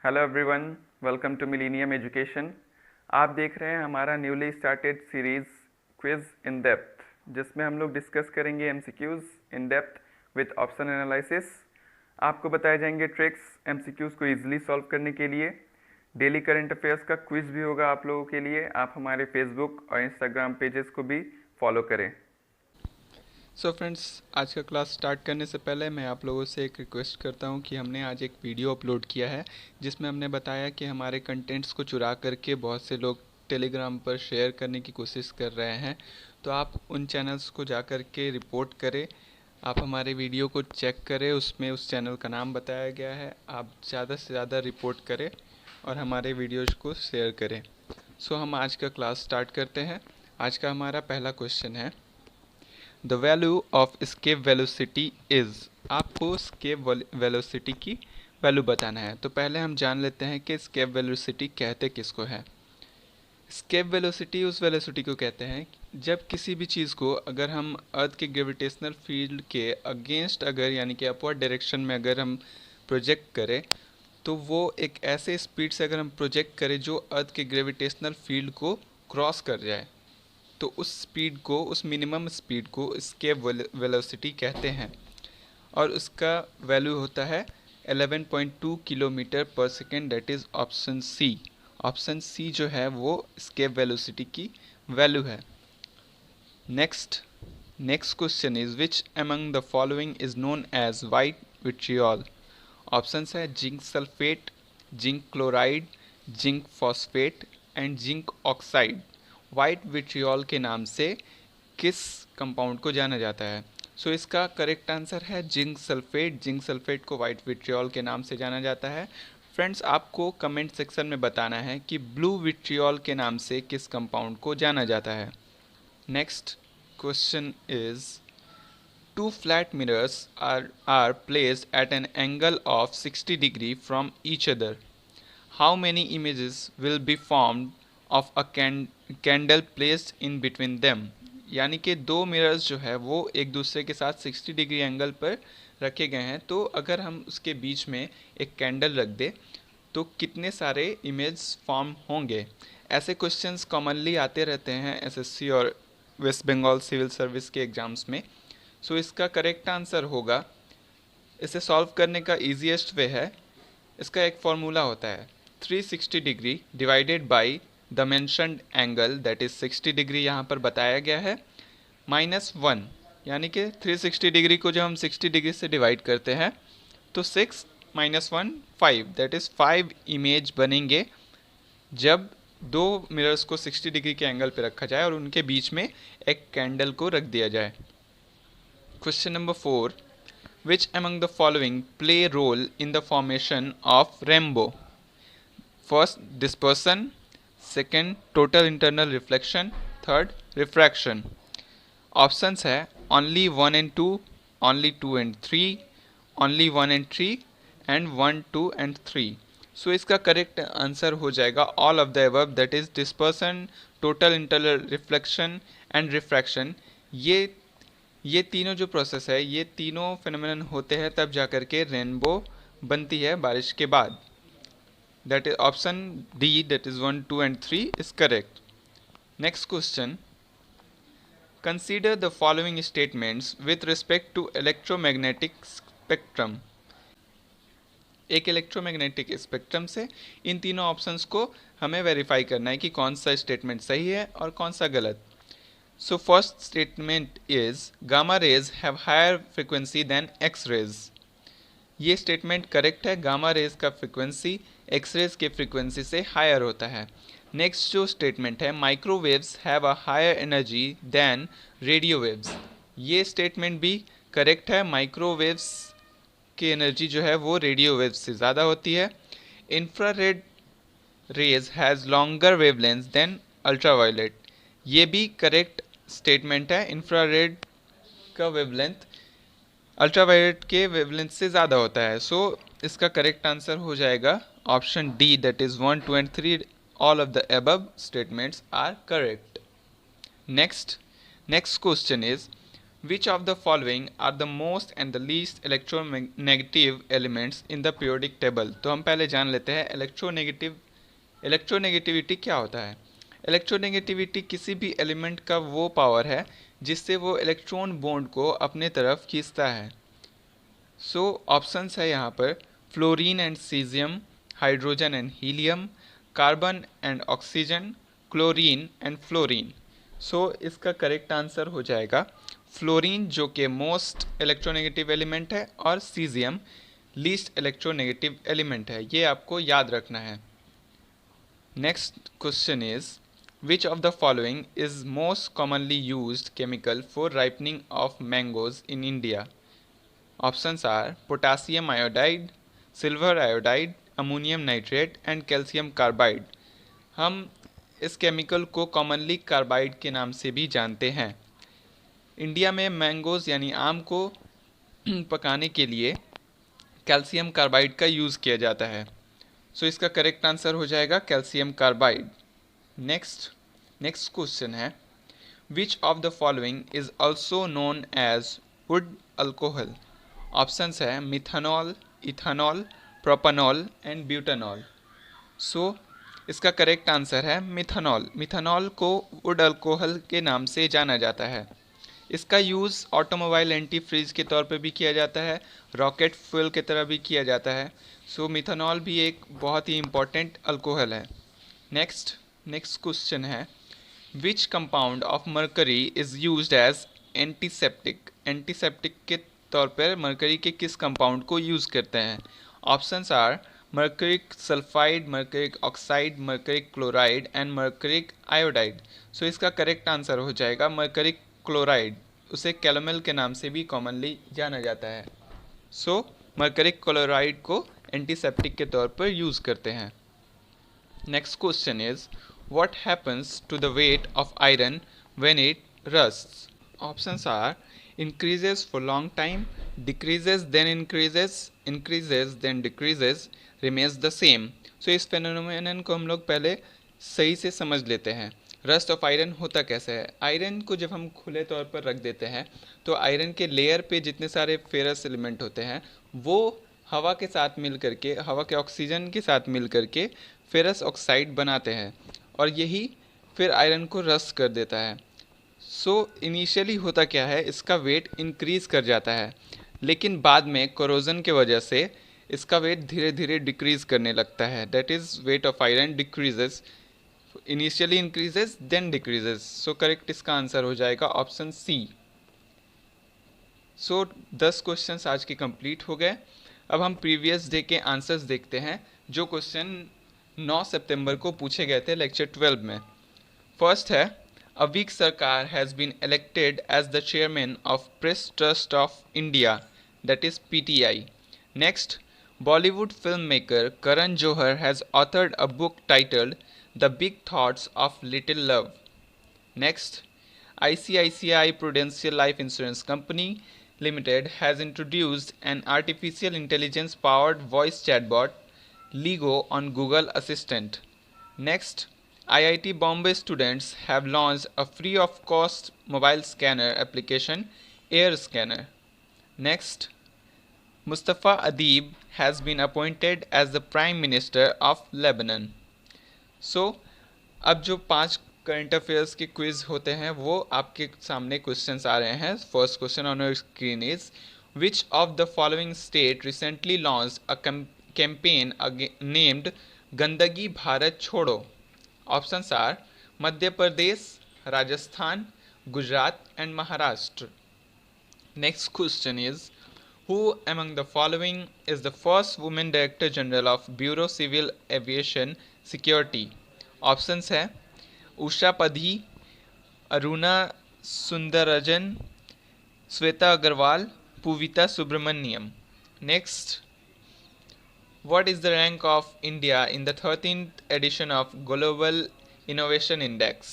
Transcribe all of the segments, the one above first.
Hello everyone, welcome to millennium education. आप देख रहे हैं हमारा newly started series quiz in depth, जिसमें हम लोग डिस्कस करेंगे MCQs in depth with option analysis. आपको बताए जाएंगे ट्रिक्स एमसीक्यूज़ को इजीली सॉल्व करने के लिए। डेली करंट अफेयर्स का क्विज भी होगा आप लोगों के लिए। आप हमारे फेसबुक और इंस्टाग्राम पेजेस को भी फॉलो करें। सो फ्रेंड्स, आज का क्लास स्टार्ट करने से पहले मैं आप लोगों से एक रिक्वेस्ट करता हूं कि हमने आज एक वीडियो अपलोड किया है जिसमें हमने बताया कि हमारे कंटेंट्स को चुरा करके बहुत से लोग टेलीग्राम पर शेयर करने की कोशिश कर रहे हैं। तो आप उन चैनल्स को जा कर के रिपोर्ट करें। आप हमारे वीडियो को चेक करें, उसमें उस चैनल का नाम बताया गया है। आप ज़्यादा से ज़्यादा रिपोर्ट करें और हमारे वीडियोज़ को शेयर करें। सो हम आज का क्लास स्टार्ट करते हैं। आज का हमारा पहला क्वेश्चन है, the value of escape velocity is. आपको स्केप वेलोसिटी की वैल्यू बताना है। तो पहले हम जान लेते हैं कि स्केप वेलोसिटी कहते किसको है। स्केप वेलोसिटी उस वेलोसिटी को कहते हैं जब किसी भी चीज़ को अगर हम अर्थ के ग्रेविटेशनल फील्ड के अगेंस्ट अगर यानी कि अपवर्ड डायरेक्शन में अगर हम प्रोजेक्ट करें, तो वो एक ऐसे स्पीड से अगर हम प्रोजेक्ट करें जो अर्थ के ग्रेविटेशनल फील्ड को क्रॉस कर जाए, तो उस स्पीड को, उस मिनिमम स्पीड को स्केप वेलोसिटी कहते हैं। और उसका वैल्यू होता है 11.2 kilometre per second, that is option C. Option C जो है वो स्केप वेलोसिटी की वैल्यू है। Next next question is which among the following is known as white vitriol. Options है zinc sulphate, zinc chloride, zinc phosphate and zinc oxide. White vitriol के नाम से किस कंपाउंड को जाना जाता है? सो इसका करेक्ट आंसर है जिंक सल्फेट। जिंक सल्फेट को वाइट विट्रियोल के नाम से जाना जाता है। फ्रेंड्स, आपको कमेंट सेक्शन में बताना है कि ब्लू विट्रियोल के नाम से किस कंपाउंड को जाना जाता है। Next question is, two flat mirrors are placed at an angle of 60 degree from each other. How many images will be formed of a candle placed in between them? यानी कि दो मिरर्स जो है वो एक दूसरे के साथ 60 डिग्री एंगल पर रखे गए हैं। तो अगर हम उसके बीच में एक कैंडल रख दें तो कितने सारे इमेज फॉर्म होंगे? ऐसे क्वेश्चंस कॉमनली आते रहते हैं एसएससी और वेस्ट बंगाल सिविल सर्विस के एग्ज़ाम्स में। सो इसका करेक्ट आंसर होगा, इसे सॉल्व करने का ईजीएस्ट वे है, इसका एक फॉर्मूला होता है 360 degree divided by the mentioned angle, that is 60 degree यहाँ पर बताया गया है, -1। यानी कि 360 डिग्री को जब हम 60 डिग्री से डिवाइड करते हैं तो 6 - 1 5, दैट इज़ 5 इमेज बनेंगे जब दो मिरर्स को 60 डिग्री के एंगल पे रखा जाए और उनके बीच में एक कैंडल को रख दिया जाए। Question number 4. Which among the following play a role in the formation of rainbow? First, dispersion. Second, total internal reflection. Third, refraction. Options है only 1 and 2, only 2 and 3, only 1 and 3 and 1, 2 and 3. So इसका correct answer हो जाएगा all of the above, that is dispersion, total internal reflection and refraction. ये तीनों जो process है, ये तीनों फिनोमेनन होते हैं तब जाकर के रेनबो बनती है बारिश के बाद। That is option D, that is 1, 2 and 3 is correct. Next question, consider the following statements with respect to electromagnetic spectrum. एक इलेक्ट्रोमैग्नेटिक स्पेक्ट्रम से इन तीनों ऑप्शंस को हमें वेरीफाई करना है कि कौन सा स्टेटमेंट सही है और कौन सा गलत। So first statement is gamma rays have higher frequency than X rays. ये स्टेटमेंट करेक्ट है। गामा रेज का फ्रिक्वेंसी एक्स रेज के फ्रिक्वेंसी से हायर होता है। नेक्स्ट जो स्टेटमेंट है, microwaves have a higher energy than radio waves. ये स्टेटमेंट भी करेक्ट है। माइक्रोवेव्स की एनर्जी जो है वो रेडियो वेव्स से ज़्यादा होती है। Infrared rays has longer wavelength than ultraviolet. ये भी करेक्ट स्टेटमेंट है। इंफ्रारेड का वेवलेंथ अल्ट्रावायलेट के वेवलेंथ से ज़्यादा होता है। सो इसका करेक्ट आंसर हो जाएगा option D, that is 1, 2 and 3, all of the above statements are correct. Next question is, Which of the following are the most and the least electronegative elements in the periodic table? तो हम पहले जान लेते हैं electronegativity क्या होता है। Electronegativity किसी भी एलिमेंट का वो पावर है जिससे वो इलेक्ट्रॉन बॉन्ड को अपने तरफ खींचता है। सो ऑप्शंस है यहाँ पर fluorine and caesium, hydrogen and helium, carbon and oxygen, chlorine and fluorine. So इसका करेक्ट आंसर हो जाएगा फ्लोरीन, जो कि मोस्ट इलेक्ट्रोनेगेटिव एलिमेंट है, और सीजियम लीस्ट इलेक्ट्रोनेगेटिव एलिमेंट है। ये आपको याद रखना है। Next question is which of the following is most commonly used chemical for ripening of mangoes in India? Options are potassium iodide, silver iodide, ammonium nitrate and calcium carbide. हम इस chemical को commonly carbide के नाम से भी जानते हैं। India में मैंगोज़ यानी आम को पकाने के लिए कैल्शियम कार्बाइड का यूज़ किया जाता है। सो इसका करेक्ट आंसर हो जाएगा कैल्शियम कार्बाइड। नेक्स्ट क्वेश्चन है which of the following is also known as wood alcohol? Options है methanol, ethanol, propanol and butanol. So इसका करेक्ट आंसर है मिथानॉल। मिथानॉल को वुड अल्कोहल के नाम से जाना जाता है। इसका यूज़ ऑटोमोबाइल एंटी फ्रीज के तौर पर भी किया जाता है, रॉकेट फ्यूल की तरह भी किया जाता है। सो मिथानॉल भी एक बहुत ही इम्पॉर्टेंट अल्कोहल है। नेक्स्ट क्वेश्चन है which compound of mercury is used as antiseptic? Antiseptic के तौर पर मरकरी के किस कंपाउंड को यूज़ करते हैं? Options are mercuric sulphide, mercuric oxide, mercuric chloride and mercuric iodide. So इसका करेक्ट आंसर हो जाएगा मर्करिक क्लोराइड। उसे कैलोमल के नाम से भी कॉमनली जाना जाता है। सो मर्करिक क्लोराइड को एंटीसेप्टिक के तौर पर यूज़ करते हैं। Next question is what happens to the weight of iron when it rusts? Options are increases for long time, decreases then increases then decreases, remains the same। सो इस phenomenon को हम लोग पहले सही से समझ लेते हैं। रस्ट ऑफ आयरन होता कैसे है? आयरन को जब हम खुले तौर पर रख देते हैं तो आयरन के लेयर पे जितने सारे फेरस एलिमेंट होते हैं वो हवा के साथ मिल करके, हवा के ऑक्सीजन के साथ मिल करके फेरस ऑक्साइड बनाते हैं और यही फिर आयरन को रस्ट कर देता है। सो इनिशियली होता क्या है, इसका वेट इंक्रीज़ कर जाता है, लेकिन बाद में कोरोजन के वजह से इसका वेट धीरे धीरे डिक्रीज़ करने लगता है। That is weight of iron decreases, initially increases then decreases. So correct इसका आंसर हो जाएगा ऑप्शन सी। सो 10 क्वेश्चंस आज के कंप्लीट हो गए। अब हम प्रीवियस डे के आंसर्स देखते हैं जो क्वेश्चन 9 सितंबर को पूछे गए थे लेक्चर 12 में। फर्स्ट है A weak Sarkar has been elected as the chairman of Press Trust of India, that is PTI. Next, Bollywood filmmaker Karan Johar has authored a book titled The Big Thoughts of Little Love. Next, ICICI Prudential Life Insurance Company Limited has introduced an artificial intelligence powered voice chatbot Ligo on Google Assistant. Next, IIT Bombay students have launched a free of cost mobile scanner application Air Scanner. Next, Mustafa Adib has been appointed as the Prime Minister of Lebanon. So, अब जो 5 current affairs के quiz होते हैं वो आपके सामने questions आ रहे हैं। First question on your screen is which of the following state recently launched a campaign named Gandagi Bharat Chhodo? Options are Madhya Pradesh, Rajasthan, Gujarat and Maharashtra. Next question is who among the following is the first women director general of bureau civil aviation security? Options है Usha Padhi, Aruna Sundararajan, Shweta Agarwal, Poovitha Subramaniam. Next, What is the rank of India in the 13th edition of Global Innovation Index?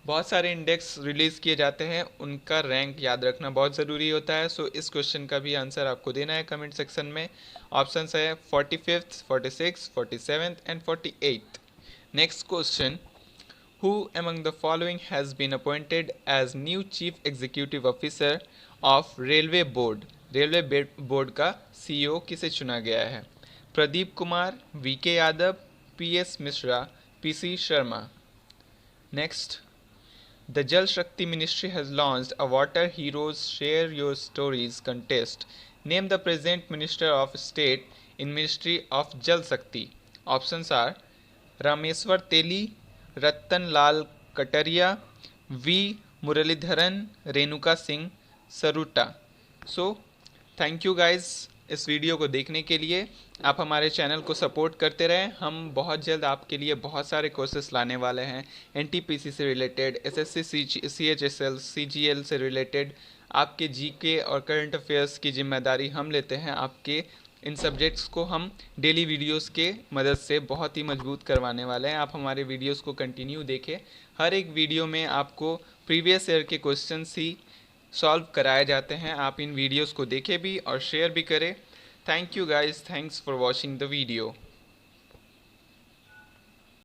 बहुत सारे index release किए जाते हैं, उनका rank याद रखना बहुत ज़रूरी होता है। सो इस क्वेश्चन का भी आंसर आपको देना है कमेंट सेक्शन में। ऑप्शंस है 45th, 46th, 47th and 48th। Next question Who among the following has been appointed as new Chief Executive Officer of Railway Board? Railway board का CEO किसे चुना गया है? Pradeep Kumar, VK Yadav, PS Mishra, PC Sharma. Next, the Jal Shakti Ministry has launched a Water Heroes Share Your Stories contest. Name the present Minister of State in Ministry of Jal Shakti. Options are Rameswar Teli, Rattan Lal Kataria, V Muraleedharan, Renuka Singh Saruta. So thank you guys इस video को देखने के लिए. आप हमारे channel को support करते रहें. हम बहुत जल्द आपके लिए बहुत सारे कोर्सेस लाने वाले हैं. NTPC से रिलेटेड, SSC CHSL CGL से रिलेटेड. आपके GK और करंट अफेयर्स की जिम्मेदारी हम लेते हैं. आपके इन सब्जेक्ट्स को हम डेली वीडियोस के मदद से बहुत ही मजबूत करवाने वाले हैं. आप हमारे वीडियोस को कंटिन्यू देखें. हर एक वीडियो में आपको प्रीवियस ईयर के क्वेश्चंस ही सॉल्व कराए जाते हैं. आप इन वीडियोस को देखें भी और शेयर भी करें. Thank you guys, thanks for watching the video.